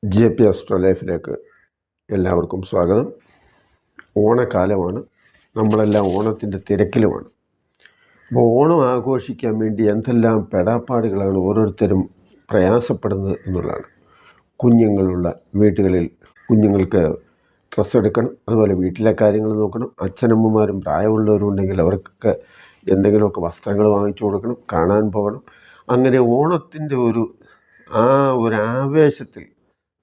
JP astro ലൈഫിലേക്ക് എല്ലാവർക്കും സ്വാഗതം. ഓണക്കാലമാണ്, നമ്മളെല്ലാം ഓണത്തിൻ്റെ തിരക്കിലുമാണ്. അപ്പോൾ ഓണം ആഘോഷിക്കാൻ വേണ്ടി എന്തെല്ലാം പെടാപ്പാടുകളാണ് ഓരോരുത്തരും പ്രയാസപ്പെടുന്നത് എന്നുള്ളതാണ്. കുഞ്ഞുങ്ങളുള്ള വീടുകളിൽ കുഞ്ഞുങ്ങൾക്ക് ഡ്രസ്സ് എടുക്കണം, അതുപോലെ വീട്ടിലെ കാര്യങ്ങൾ നോക്കണം. അച്ഛനമ്മമാരും പ്രായമുള്ളവരും ഉണ്ടെങ്കിൽ അവർക്കൊക്കെ എന്തെങ്കിലുമൊക്കെ വസ്ത്രങ്ങൾ വാങ്ങിച്ചു കൊടുക്കണം, കാണാൻ പോകണം. അങ്ങനെ ഓണത്തിൻ്റെ ഒരു ആവേശത്തിൽ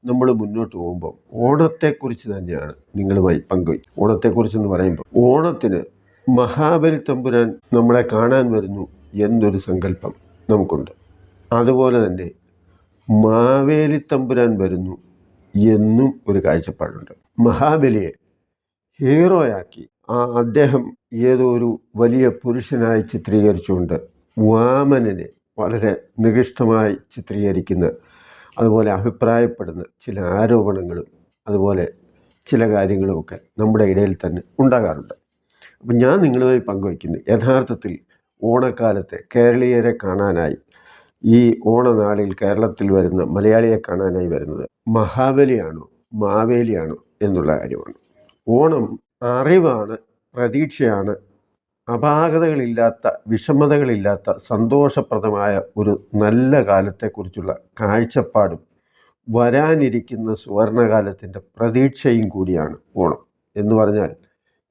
നമ്മൾ മുന്നോട്ട് പോകുമ്പോൾ ഓണത്തെക്കുറിച്ച് തന്നെയാണ് നിങ്ങളുമായി പങ്കുവയ്ക്കും. ഓണത്തെക്കുറിച്ചെന്ന് പറയുമ്പോൾ ഓണത്തിന് മഹാബലി തമ്പുരാൻ നമ്മളെ കാണാൻ വരുന്നു എന്നൊരു സങ്കല്പം നമുക്കുണ്ട്. അതുപോലെ തന്നെ മാവേലി തമ്പുരാൻ വരുന്നു എന്നും ഒരു കാഴ്ചപ്പാടുണ്ട്. മഹാബലിയെ ഹീറോയാക്കി അദ്ദേഹം ഏതോ ഒരു വലിയ പുരുഷനായി ചിത്രീകരിച്ചുകൊണ്ട് വാമനനെ വളരെ നികൃഷ്ടമായി ചിത്രീകരിക്കുന്ന, അതുപോലെ അഭിപ്രായപ്പെടുന്ന ചില ആരോപണങ്ങളും അതുപോലെ ചില കാര്യങ്ങളുമൊക്കെ നമ്മുടെ ഇടയിൽ തന്നെ ഉണ്ടാകാറുണ്ട്. അപ്പം ഞാൻ നിങ്ങളുമായി പങ്കുവയ്ക്കുന്നത് യഥാർത്ഥത്തിൽ ഓണക്കാലത്തെ കേരളീയരെ കാണാനായി, ഈ ഓണനാളിൽ കേരളത്തിൽ വരുന്ന മലയാളിയെ കാണാനായി വരുന്നത് മഹാബലിയാണോ മാവേലിയാണോ എന്നുള്ള കാര്യമാണ്. ഓണം അറിവാണ്, പ്രതീക്ഷയാണ്, അപാകതകളില്ലാത്ത, വിഷമതകളില്ലാത്ത, സന്തോഷപ്രദമായ ഒരു നല്ല കാലത്തെക്കുറിച്ചുള്ള കാഴ്ചപ്പാടും വരാനിരിക്കുന്ന സുവർണകാലത്തിൻ്റെ പ്രതീക്ഷയും കൂടിയാണ് ഓണം എന്ന് പറഞ്ഞാൽ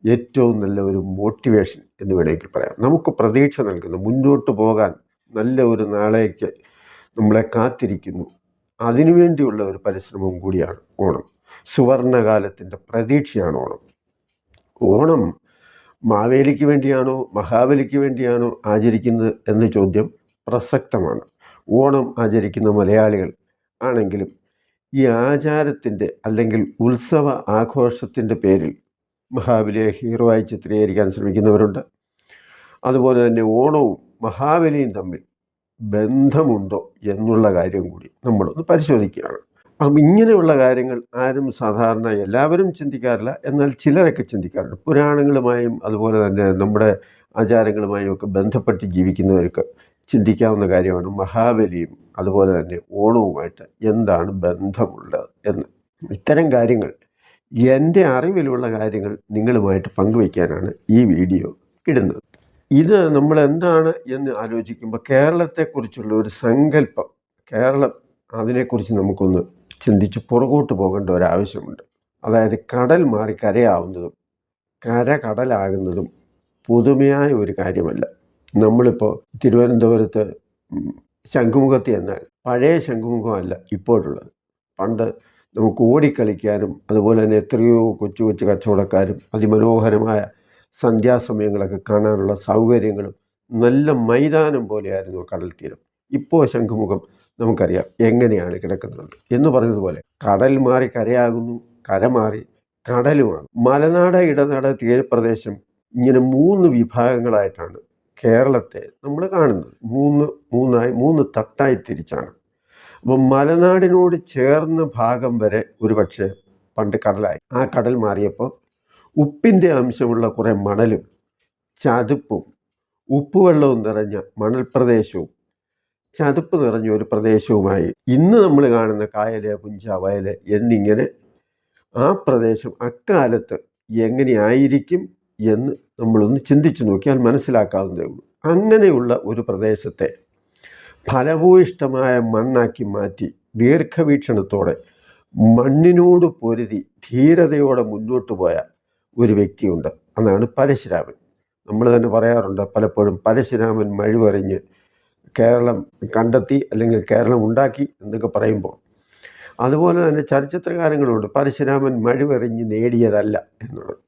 ഏറ്റവും നല്ല ഒരു മോട്ടിവേഷൻ എന്ന് വേണമെങ്കിൽ പറയാം. നമുക്ക് പ്രതീക്ഷ നൽകുന്നു, മുന്നോട്ട് പോകാൻ നല്ല ഒരു നാളേക്ക് നമ്മളെ കാത്തിരിക്കുന്നു, അതിനുവേണ്ടിയുള്ള ഒരു പരിശ്രമവും കൂടിയാണ് ഓണം. സുവർണകാലത്തിൻ്റെ പ്രതീക്ഷയാണ് ഓണം. ഓണം മാവേലിക്ക് വേണ്ടിയാണോ മഹാബലിക്ക് വേണ്ടിയാണോ ആചരിക്കുന്നത് എന്ന ചോദ്യം പ്രസക്തമാണ്. ഓണം ആചരിക്കുന്ന മലയാളികൾ ആണെങ്കിലും ഈ ആചാരത്തിൻ്റെ അല്ലെങ്കിൽ ഉത്സവ ആഘോഷത്തിൻ്റെ പേരിൽ മഹാബലിയെ ഹീറോ ആയി ചിത്രീകരിക്കാൻ ശ്രമിക്കുന്നവരുണ്ട്. അതുപോലെ തന്നെ ഓണവും മഹാബലിയും തമ്മിൽ ബന്ധമുണ്ടോ എന്നുള്ള കാര്യം കൂടി നമ്മളൊന്ന് പരിശോധിക്കുകയാണ്. അപ്പം ഇങ്ങനെയുള്ള കാര്യങ്ങൾ ആരും സാധാരണ എല്ലാവരും ചിന്തിക്കാറില്ല, എന്നാൽ ചിലരൊക്കെ ചിന്തിക്കാറുണ്ട്. പുരാണങ്ങളുമായും അതുപോലെ തന്നെ നമ്മുടെ ആചാരങ്ങളുമായും ഒക്കെ ബന്ധപ്പെട്ട് ജീവിക്കുന്നവർക്ക് ചിന്തിക്കാവുന്ന കാര്യമാണ് മഹാബലിയും അതുപോലെ തന്നെ ഓണവുമായിട്ട് എന്താണ് ബന്ധമുള്ളത് എന്ന്. ഇത്തരം കാര്യങ്ങൾ, എൻ്റെ അറിവിലുള്ള കാര്യങ്ങൾ നിങ്ങളുമായിട്ട് പങ്കുവയ്ക്കാനാണ് ഈ വീഡിയോ ഇടുന്നത്. ഇത് നമ്മൾ എന്താണ് എന്ന് ആലോചിക്കുമ്പോൾ കേരളത്തെക്കുറിച്ചുള്ള ഒരു സങ്കല്പം, കേരളം അതിനെക്കുറിച്ച് നമുക്കൊന്ന് ചിന്തിച്ച് പുറകോട്ട് പോകേണ്ട ഒരാവശ്യമുണ്ട്. അതായത് കടൽ മാറി കരയാവുന്നതും കര കടലാകുന്നതും പുതുമയായ ഒരു കാര്യമല്ല. നമ്മളിപ്പോൾ തിരുവനന്തപുരത്ത് ശംഖുമുഖത്ത് എന്നാൽ പഴയ ശംഖുമുഖമല്ല ഇപ്പോഴുള്ളത്. പണ്ട് നമുക്ക് ഓടിക്കളിക്കാനും അതുപോലെ തന്നെ എത്രയോ കൊച്ചു കൊച്ചു കച്ചവടക്കാരും അതിമനോഹരമായ സന്ധ്യാസമയങ്ങളൊക്കെ കാണാനുള്ള സൗകര്യങ്ങളും നല്ല മൈതാനം പോലെയായിരുന്നു കടൽ തീരം. ഇപ്പോൾ ശംഖുമുഖം നമുക്കറിയാം എങ്ങനെയാണ് കിടക്കുന്നത് എന്ന് പറഞ്ഞതുപോലെ കടൽ മാറി കരയാകുന്നു, കര മാറി കടലുമാണ്. മലനാട്, ഇടനാട്, തീരപ്രദേശം, ഇങ്ങനെ 3 വിഭാഗങ്ങളായിട്ടാണ് കേരളത്തെ നമ്മൾ കാണുന്നത്. മൂന്ന് തട്ടായി തിരിച്ചാണ്. അപ്പം മലനാടിനോട് ചേർന്ന ഭാഗം വരെ ഒരുപക്ഷെ പണ്ട് കടലായി. ആ കടൽ മാറിയപ്പോൾ ഉപ്പിൻ്റെ അംശമുള്ള കുറേ മണലും ചതുപ്പും ഉപ്പുവെള്ളവും നിറഞ്ഞ മണൽ പ്രദേശവും ചതുപ്പ് നിറഞ്ഞ ഒരു പ്രദേശവുമായി ഇന്ന് നമ്മൾ കാണുന്ന കായല്, പുഞ്ച, വയല് എന്നിങ്ങനെ ആ പ്രദേശം അക്കാലത്ത് എങ്ങനെയായിരിക്കും എന്ന് നമ്മളൊന്ന് ചിന്തിച്ചു നോക്കിയാൽ മനസ്സിലാക്കാവുന്നതേ ഉള്ളൂ. അങ്ങനെയുള്ള ഒരു പ്രദേശത്തെ ഫലഭൂയിഷ്ടമായ മണ്ണാക്കി മാറ്റി ദീർഘവീക്ഷണത്തോടെ മണ്ണിനോട് പൊരുതി ധീരതയോടെ മുന്നോട്ട് പോയ ഒരു വ്യക്തിയുണ്ട്. അതാണ് പരശുരാമൻ. നമ്മൾ തന്നെ പറയാറുണ്ട് പലപ്പോഴും, പരശുരാമൻ മഴുവെറിഞ്ഞ് കേരളം കണ്ടെത്തി അല്ലെങ്കിൽ കേരളം ഉണ്ടാക്കി എന്നൊക്കെ പറയുമ്പോൾ, അതുപോലെ തന്നെ ചലച്ചിത്രകാരങ്ങളുണ്ട് പരശുരാമൻ മഴുവെറിഞ്ഞ് നേടിയതല്ല എന്നുള്ളത്.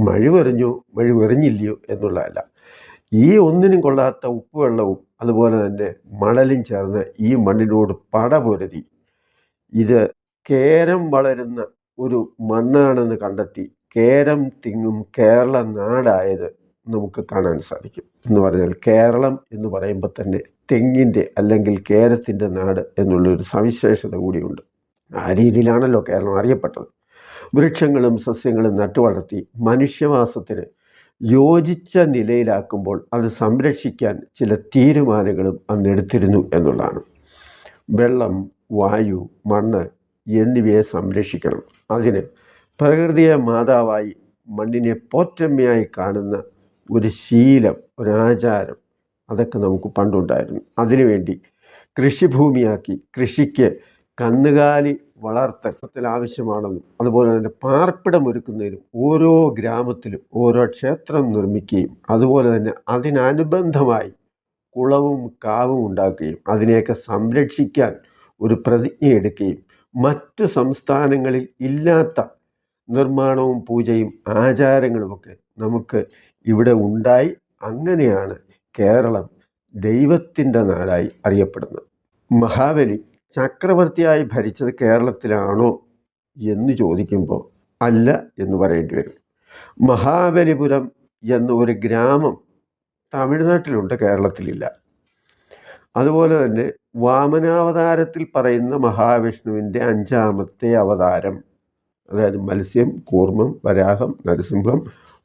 മഴുവെറിഞ്ഞോ മഴുവെറിഞ്ഞില്ലയോ എന്നുള്ളതല്ല, ഈ ഒന്നിനും കൊള്ളാത്ത ഉപ്പുവെള്ളവും അതുപോലെ തന്നെ മണലും ചേർന്ന് ഈ മണ്ണിനോട് പടപൊരുതി ഇത് കേരം വളരുന്ന ഒരു മണ്ണാണെന്ന് കണ്ടെത്തി കേരം തിങ്ങും കേരള നാടായത് നമുക്ക് കാണാൻ സാധിക്കും. എന്ന് പറഞ്ഞാൽ കേരളം എന്ന് പറയുമ്പോൾ തന്നെ തെങ്ങിൻ്റെ അല്ലെങ്കിൽ കേരത്തിൻ്റെ നാട് എന്നുള്ളൊരു സവിശേഷത കൂടിയുണ്ട്. ആ രീതിയിലാണല്ലോ കേരളം അറിയപ്പെട്ടത്. വൃക്ഷങ്ങളും സസ്യങ്ങളും നട്ടുവളർത്തി മനുഷ്യവാസത്തിന് യോജിച്ച നിലയിലാക്കുമ്പോൾ അത് സംരക്ഷിക്കാൻ ചില തീരുമാനങ്ങളും അന്ന് എടുത്തിരുന്നു എന്നുള്ളതാണ്. വെള്ളം, വായു, മണ്ണ് എന്നിവയെ സംരക്ഷിക്കണം. അതിന് പ്രകൃതിയെ മാതാവായി മണ്ണിനെ പോറ്റമ്മയായി കാണുന്ന ഒരു ശീലം, ഒരാചാരം അതൊക്കെ നമുക്ക് പണ്ടുണ്ടായിരുന്നു. അതിനുവേണ്ടി കൃഷിഭൂമിയാക്കി കൃഷിക്ക് കന്നുകാലി വളർത്തൽ ആവശ്യമാണെന്നും അതുപോലെ തന്നെ പാർപ്പിടമൊരുക്കുന്നതിനും ഓരോ ഗ്രാമത്തിലും ഓരോ ക്ഷേത്രം നിർമ്മിക്കുകയും അതുപോലെ തന്നെ അതിനനുബന്ധമായി കുളവും കാവും ഉണ്ടാക്കുകയും അതിനെയൊക്കെ സംരക്ഷിക്കാൻ ഒരു പ്രതിജ്ഞ എടുക്കുകയും മറ്റു സംസ്ഥാനങ്ങളിൽ ഇല്ലാത്ത നിർമ്മാണവും പൂജയും ആചാരങ്ങളുമൊക്കെ നമുക്ക് ഇവിടെ ഉണ്ടായി. അങ്ങനെയാണ് കേരളം ദൈവത്തിൻ്റെ നാടായി അറിയപ്പെടുന്നത്. മഹാബലി ചക്രവർത്തിയായി ഭരിച്ചത് കേരളത്തിലാണോ എന്ന് ചോദിക്കുമ്പോൾ അല്ല എന്ന് പറയേണ്ടി വരും. മഹാബലിപുരം എന്ന ഒരു ഗ്രാമം തമിഴ്നാട്ടിലുണ്ട്, കേരളത്തിലില്ല. അതുപോലെ തന്നെ വാമനാവതാരത്തിൽ പറയുന്ന മഹാവിഷ്ണുവിൻ്റെ 5ാമത്തെ അവതാരം, അതായത് മത്സ്യം, കൂർമ്മം, വരാഹം, നരസിംഹം,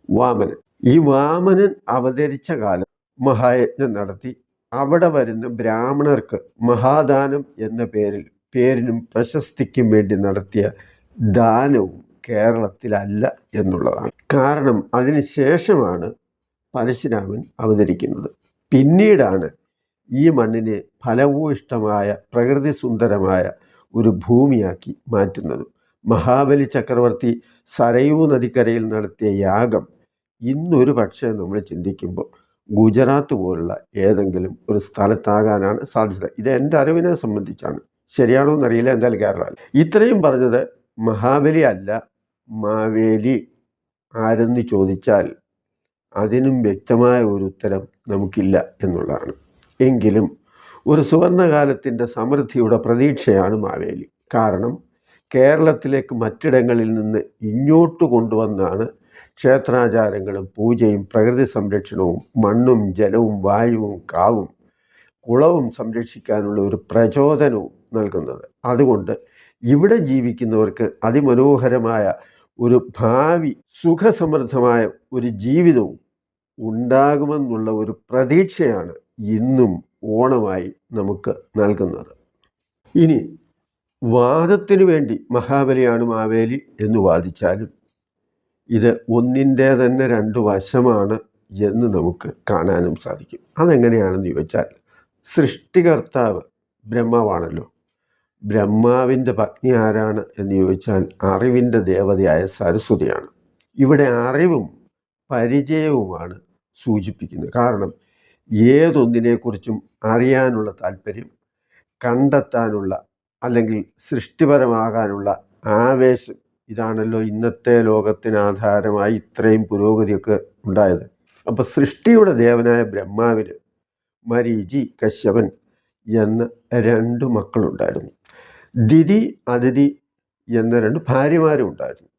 വാമനൻ. ഈ വാമനൻ അവതരിച്ച കാലം മഹായജ്ഞം നടത്തി അവിടെ വരുന്ന ബ്രാഹ്മണർക്ക് മഹാദാനം എന്ന പേരിനും പ്രശസ്തിക്കും വേണ്ടി നടത്തിയ ദാനവും കേരളത്തിലല്ല എന്നുള്ളതാണ്. കാരണം അതിനുശേഷമാണ് പരശുരാമൻ അവതരിക്കുന്നത്. പിന്നീടാണ് ഈ മണ്ണിനെ ഫലഭൂയിഷ്ടമായ പ്രകൃതി സുന്ദരമായ ഒരു ഭൂമിയാക്കി മാറ്റുന്നതും. മഹാബലി ചക്രവർത്തി സരയൂ നദിക്കരയിൽ നടത്തിയ യാഗം ഇന്നൊരു പക്ഷേ നമ്മൾ ചിന്തിക്കുമ്പോൾ ഗുജറാത്ത് പോലുള്ള ഏതെങ്കിലും ഒരു സ്ഥലത്താകാനാണ് സാധ്യത. ഇത് എൻ്റെ അറിവിനെ സംബന്ധിച്ചാണ്. ശരിയാണോ എന്നറിയില്ല, എന്തായാലും കേരളമല്ല. ഇത്രയും പറഞ്ഞത് മഹാബലി അല്ല, മാവേലി ആരെന്ന് ചോദിച്ചാൽ അതിനും വ്യക്തമായ ഒരു ഉത്തരം നമുക്കില്ല എന്നുള്ളതാണ്. എങ്കിലും ഒരു സുവർണകാലത്തിൻ്റെ സമൃദ്ധിയുടെ പ്രതീക്ഷയാണ് മാവേലി. കാരണം കേരളത്തിലേക്ക് മറ്റിടങ്ങളിൽ നിന്ന് ഇങ്ങോട്ട് കൊണ്ടുവന്നാണ് ക്ഷേത്രാചാരങ്ങളും പൂജയും പ്രകൃതി സംരക്ഷണവും മണ്ണും ജലവും വായുവും കാവും കുളവും സംരക്ഷിക്കാനുള്ള ഒരു പ്രചോദനവും നൽകുന്നത്. അതുകൊണ്ട് ഇവിടെ ജീവിക്കുന്നവർക്ക് അതിമനോഹരമായ ഒരു ഭാവി, സുഖസമൃദ്ധമായ ഒരു ജീവിതവും ഉണ്ടാകുമെന്നുള്ള ഒരു പ്രതീക്ഷയാണ് ഇന്നും ഓണമായി നമുക്ക് നൽകുന്നത്. ഇനി വാദത്തിനു വേണ്ടി മഹാബലിയാണ് മാവേലി എന്ന് വാദിച്ചാലും ഇത് ഒന്നിൻ്റെ തന്നെ 2 വശമാണ് എന്ന് നമുക്ക് കാണാനും സാധിക്കും. അതെങ്ങനെയാണെന്ന് ചോദിച്ചാൽ, സൃഷ്ടികർത്താവ് ബ്രഹ്മാവാണല്ലോ. ബ്രഹ്മാവിൻ്റെ പത്നി ആരാണ് എന്ന് ചോദിച്ചാൽ അറിവിൻ്റെ ദേവതയായ സരസ്വതിയാണ്. ഇവിടെ അറിവും പരിചയവുമാണ് സൂചിപ്പിക്കുന്നത്. കാരണം ഏതൊന്നിനെക്കുറിച്ചും അറിയാനുള്ള താല്പര്യം, കണ്ടെത്താനുള്ള അല്ലെങ്കിൽ സൃഷ്ടിപരമാകാനുള്ള ആവേശം, ഇതാണല്ലോ ഇന്നത്തെ ലോകത്തിന് ആധാരമായി ഇത്രയും പുരോഗതിയൊക്കെ ഉണ്ടായത്. അപ്പോൾ സൃഷ്ടിയുടെ ദേവനായ ബ്രഹ്മാവിന് മരീചി, കശ്യപൻ എന്ന 2 മക്കളുണ്ടായിരുന്നു. ദിതി, അതിഥി എന്ന 2 ഭാര്യമാരും ഉണ്ടായിരുന്നു.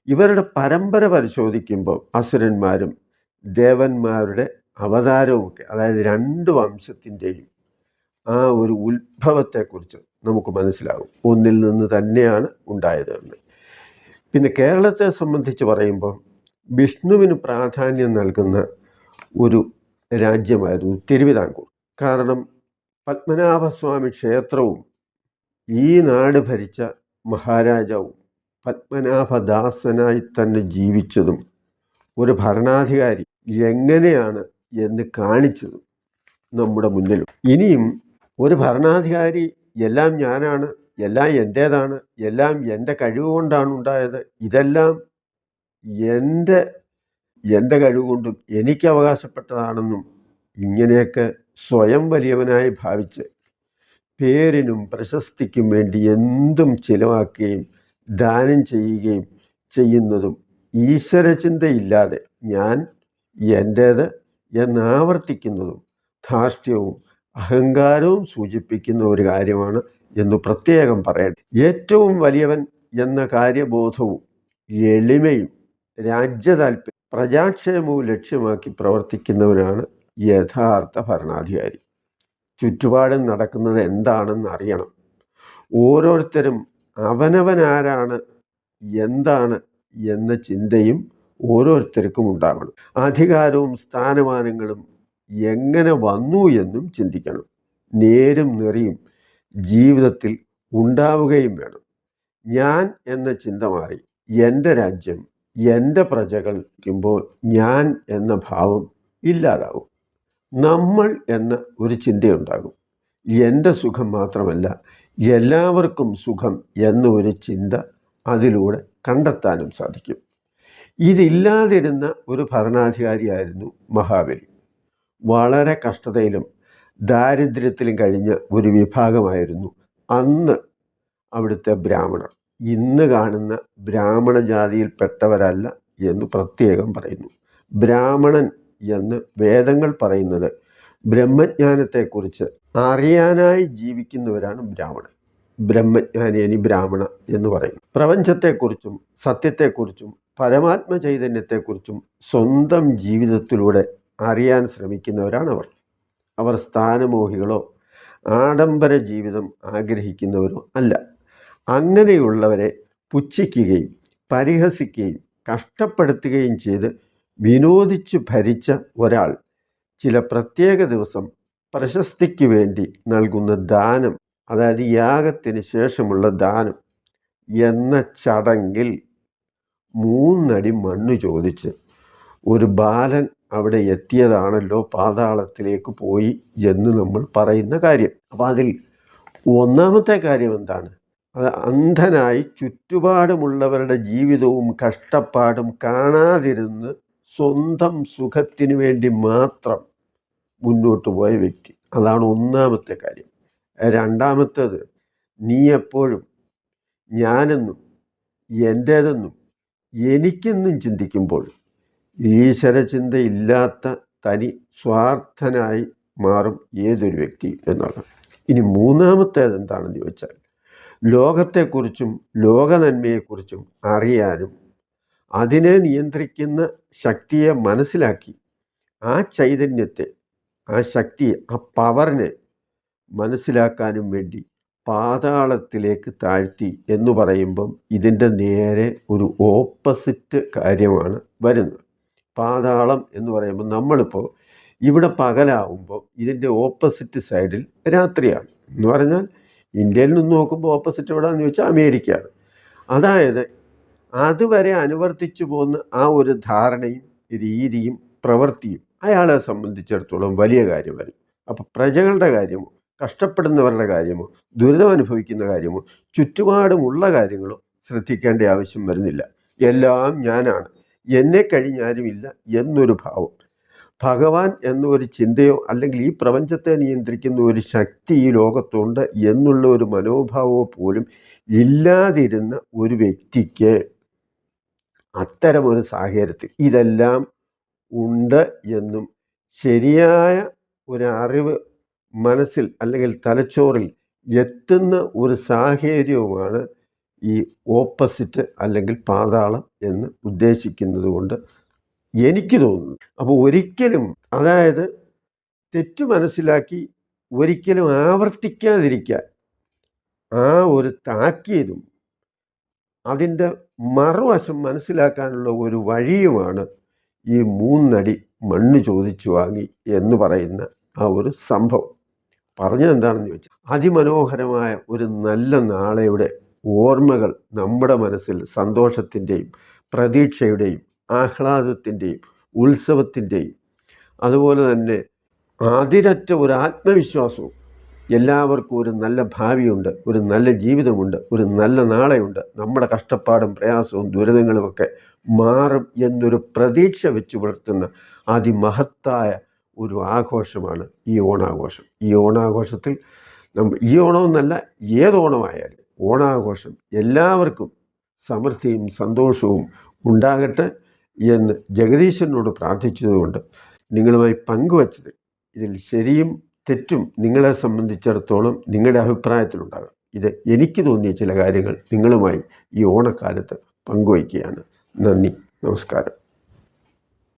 ഇവരുടെ പരമ്പര പരിശോധിക്കുമ്പോൾ അസുരന്മാരും ദേവന്മാരുടെ അവതാരവുമൊക്കെ, അതായത് 2 വംശത്തിൻ്റെയും ആ ഒരു ഉത്ഭവത്തെക്കുറിച്ച് നമുക്ക് മനസ്സിലാകും. ഒന്നിൽ നിന്ന് തന്നെയാണ് ഉണ്ടായതെന്ന്. പിന്നെ കേരളത്തെ സംബന്ധിച്ച് പറയുമ്പോൾ വിഷ്ണുവിന് പ്രാധാന്യം നൽകുന്ന ഒരു രാജ്യമായിരുന്നു തിരുവിതാംകൂർ. കാരണം പത്മനാഭസ്വാമി ക്ഷേത്രവും ഈ നാട് ഭരിച്ച മഹാരാജാവും പത്മനാഭദാസനായി തന്നെ ജീവിച്ചതും ഒരു ഭരണാധികാരി എങ്ങനെയാണ് എന്ന് കാണിച്ചതും നമ്മുടെ മുന്നിലും. ഇനിയും ഒരു ഭരണാധികാരി എല്ലാം ഞാനാണ്, എല്ലാം എൻ്റേതാണ്, എല്ലാം എൻ്റെ കഴിവ് കൊണ്ടാണ് ഉണ്ടായത്, ഇതെല്ലാം എൻ്റെ കഴിവ് കൊണ്ടും എനിക്ക് അവകാശപ്പെട്ടതാണെന്നും ഇങ്ങനെയൊക്കെ സ്വയം വലിയവനായി ഭാവിച്ച് പേരിനും പ്രശസ്തിക്കും വേണ്ടി എന്തും ചിലവാക്കുകയും ദാനം ചെയ്യുകയും ചെയ്യുന്നതും ഈശ്വരചിന്തയില്ലാതെ ഞാൻ എൻ്റേത് എന്നാവർത്തിക്കുന്നതും ധാർഷ്ട്യവും അഹങ്കാരവും സൂചിപ്പിക്കുന്ന ഒരു കാര്യമാണ് എന്ന് പ്രത്യേകം പറയട്ടെ. ഏറ്റവും വലിയവൻ എന്ന കാര്യബോധവും എളിമയും രാജ്യതാൽപര്യം പ്രജാക്ഷേമവും ലക്ഷ്യമാക്കി പ്രവർത്തിക്കുന്നവനാണ് യഥാർത്ഥ ഭരണാധികാരി. ചുറ്റുപാടും നടക്കുന്നത് എന്താണെന്ന് അറിയണം. ഓരോരുത്തരും അവനവനാരാണ്, എന്താണ് എന്ന ചിന്തയും ഓരോരുത്തർക്കും ഉണ്ടാവണം. അധികാരവും സ്ഥാനമാനങ്ങളും എങ്ങനെ വന്നു എന്നും ചിന്തിക്കണം. നേരും നെറിയും ജീവിതത്തിൽ ഉണ്ടാവുകയും വേണം. ഞാൻ എന്ന ചിന്ത മാറി എൻ്റെ രാജ്യം, എൻ്റെ പ്രജകൾ ഇരിക്കുമ്പോൾ ഞാൻ എന്ന ഭാവം ഇല്ലാതാവും. നമ്മൾ എന്ന ഒരു ചിന്തയുണ്ടാകും. എൻ്റെ സുഖം മാത്രമല്ല, എല്ലാവർക്കും സുഖം എന്ന ഒരു ചിന്ത അതിലൂടെ കണ്ടെത്താനും സാധിക്കും. ഇതില്ലാതിരുന്ന ഒരു ഭരണാധികാരിയായിരുന്നു മഹാബലി. വളരെ കഷ്ടതയിലും ദാരിദ്ര്യത്തിലും കഴിഞ്ഞ ഒരു വിഭാഗമായിരുന്നു അന്ന് അവിടുത്തെ ബ്രാഹ്മണർ. ഇന്ന് കാണുന്ന ബ്രാഹ്മണ ജാതിയിൽപ്പെട്ടവരല്ല എന്ന് പ്രത്യേകം പറയുന്നു. ബ്രാഹ്മണൻ എന്ന് വേദങ്ങൾ പറയുന്നത് ബ്രഹ്മജ്ഞാനത്തെക്കുറിച്ച് അറിയാനായി ജീവിക്കുന്നവരാണ് ബ്രാഹ്മണൻ. ബ്രഹ്മജ്ഞാനി ബ്രാഹ്മണ എന്ന് പറയും. പ്രപഞ്ചത്തെക്കുറിച്ചും സത്യത്തെക്കുറിച്ചും പരമാത്മ ചൈതന്യത്തെക്കുറിച്ചും സ്വന്തം ജീവിതത്തിലൂടെ അറിയാൻ ശ്രമിക്കുന്നവരാണ് അവർ. അവർ സ്ഥാനമോഹികളോ ആഡംബര ജീവിതം ആഗ്രഹിക്കുന്നവരോ അല്ല. അങ്ങനെയുള്ളവരെ പുച്ഛിക്കുകയും പരിഹസിക്കുകയും കഷ്ടപ്പെടുത്തുകയും ചെയ്ത് വിനോദിച്ചു ഭരിച്ച ഒരാൾ ചില പ്രത്യേക ദിവസം പ്രശസ്തിക്ക് വേണ്ടി നൽകുന്ന ദാനം, അതായത് യാഗത്തിന് ശേഷമുള്ള ദാനം എന്ന ചടങ്ങിൽ 3 അടി മണ്ണ് ചോദിച്ച് ഒരു ബാലൻ അവിടെ എത്തിയതാണല്ലോ പാതാളത്തിലേക്ക് പോയി എന്ന് നമ്മൾ പറയുന്ന കാര്യം. അപ്പം അതിൽ ഒന്നാമത്തെ കാര്യം എന്താണ്? അത് അന്ധനായി ചുറ്റുപാടുമുള്ളവരുടെ ജീവിതവും കഷ്ടപ്പാടും കാണാതിരുന്ന് സ്വന്തം സുഖത്തിനു വേണ്ടി മാത്രം മുന്നോട്ട് പോയ വ്യക്തി. അതാണ് ഒന്നാമത്തെ കാര്യം. രണ്ടാമത്തേത്, നീ എപ്പോഴും ഞാനെന്നും എൻ്റേതെന്നും എനിക്കെന്നും ചിന്തിക്കുമ്പോൾ ഈശ്വരചിന്തയില്ലാത്ത തനി സ്വാർത്ഥനായി മാറും ഏതൊരു വ്യക്തി എന്നുള്ളത്. ഇനി മൂന്നാമത്തേത് എന്താണെന്ന് ചോദിച്ചാൽ, ലോകത്തെക്കുറിച്ചും ലോകനന്മയെക്കുറിച്ചും അറിയാനും അതിനെ നിയന്ത്രിക്കുന്ന ശക്തിയെ മനസ്സിലാക്കി ആ ചൈതന്യത്തെ, ആ ശക്തിയെ, ആ പവറിനെ മനസ്സിലാക്കാനും വേണ്ടി പാതാളത്തിലേക്ക് താഴ്ത്തി എന്ന് പറയുമ്പം ഇതിൻ്റെ നേരെ ഒരു ഓപ്പോസിറ്റ് കാര്യമാണ് വരുന്നത്. പാതാളം എന്ന് പറയുമ്പോൾ നമ്മളിപ്പോൾ ഇവിടെ പകലാവുമ്പോൾ ഇതിൻ്റെ ഓപ്പോസിറ്റ് സൈഡിൽ രാത്രിയാണ്. എന്ന് പറഞ്ഞാൽ ഇന്ത്യയിൽ നിന്ന് നോക്കുമ്പോൾ ഓപ്പോസിറ്റ് എവിടെയാണെന്ന് ചോദിച്ചാൽ അമേരിക്കയാണ്. അതായത് അതുവരെ അനുവർത്തിച്ചു പോകുന്ന ആ ഒരു ധാരണയും രീതിയും പ്രവൃത്തിയും അയാളെ സംബന്ധിച്ചിടത്തോളം വലിയ കാര്യമായിരുന്നു. അപ്പോൾ പ്രജകളുടെ കാര്യമോ കഷ്ടപ്പെടുന്നവരുടെ കാര്യമോ ദുരിതം അനുഭവിക്കുന്ന കാര്യമോ ചുറ്റുപാടുമുള്ള കാര്യങ്ങളോ ശ്രദ്ധിക്കേണ്ട ആവശ്യം വരുന്നില്ല. എല്ലാം ഞാനാണ്, എന്നെ കഴിഞ്ഞാരുമില്ല എന്നൊരു ഭാവം, ഭഗവാൻ എന്നൊരു ചിന്തയോ അല്ലെങ്കിൽ ഈ പ്രപഞ്ചത്തെ നിയന്ത്രിക്കുന്ന ഒരു ശക്തി ഈ ലോകത്തുണ്ട് എന്നുള്ള ഒരു മനോഭാവമോ പോലും ഇല്ലാതിരുന്ന ഒരു വ്യക്തിക്ക് അത്തരമൊരു സാഹചര്യത്തിൽ ഇതെല്ലാം ഉണ്ട് എന്നും ശരിയായ ഒരു അറിവ് മനസ്സിൽ അല്ലെങ്കിൽ തലച്ചോറിൽ എത്തുന്ന ഒരു സാഹചര്യവുമാണ് ഈ ഓപ്പോസിറ്റ് അല്ലെങ്കിൽ പാതാളം എന്ന് ഉദ്ദേശിക്കുന്നത് കൊണ്ട് എനിക്ക് തോന്നുന്നു. അപ്പോൾ ഒരിക്കലും, അതായത് തെറ്റു മനസ്സിലാക്കി ഒരിക്കലും ആവർത്തിക്കാതിരിക്കാൻ ആ ഒരു താക്കീതും അതിൻ്റെ മറുവശം മനസ്സിലാക്കാനുള്ള ഒരു വഴിയുമാണ് ഈ 3 അടി മണ്ണ് ചോദിച്ചു വാങ്ങി എന്ന് പറയുന്ന ആ ഒരു സംഭവം. പറഞ്ഞത് എന്താണെന്ന് ചോദിച്ചാൽ, അതിമനോഹരമായ ഒരു നല്ല നാളെയുടെ ഓർമ്മകൾ നമ്മുടെ മനസ്സിൽ സന്തോഷത്തിൻ്റെയും പ്രതീക്ഷയുടെയും ആഹ്ലാദത്തിൻ്റെയും ഉത്സവത്തിൻ്റെയും അതുപോലെ തന്നെ അതിരറ്റ ഒരു ആത്മവിശ്വാസവും, എല്ലാവർക്കും ഒരു നല്ല ഭാവിയുണ്ട്, ഒരു നല്ല ജീവിതമുണ്ട്, ഒരു നല്ല നാളെയുണ്ട്, നമ്മുടെ കഷ്ടപ്പാടും പ്രയാസവും ദുരിതങ്ങളുമൊക്കെ മാറും എന്നൊരു പ്രതീക്ഷ വെച്ച് പുലർത്തുന്ന അതിമഹത്തായ ഒരു ആഘോഷമാണ് ഈ ഓണാഘോഷം. ഈ ഓണാഘോഷത്തിൽ ഈ ഓണമെന്നല്ല, ഏതോണമായാലും ഓണാഘോഷം എല്ലാവർക്കും സമൃദ്ധിയും സന്തോഷവും ഉണ്ടാകട്ടെ എന്ന് ജഗദീശനോട് പ്രാർത്ഥിച്ചതുകൊണ്ട് നിങ്ങളുമായി പങ്കുവച്ചത് ഇതിൽ ശരിയും തെറ്റും നിങ്ങളെ സംബന്ധിച്ചിടത്തോളം നിങ്ങളുടെ അഭിപ്രായത്തിലുണ്ടാകും. ഇത് എനിക്ക് തോന്നിയ ചില കാര്യങ്ങൾ നിങ്ങളുമായി ഈ ഓണക്കാലത്ത് പങ്കുവയ്ക്കുകയാണ്. നന്ദി, നമസ്കാരം.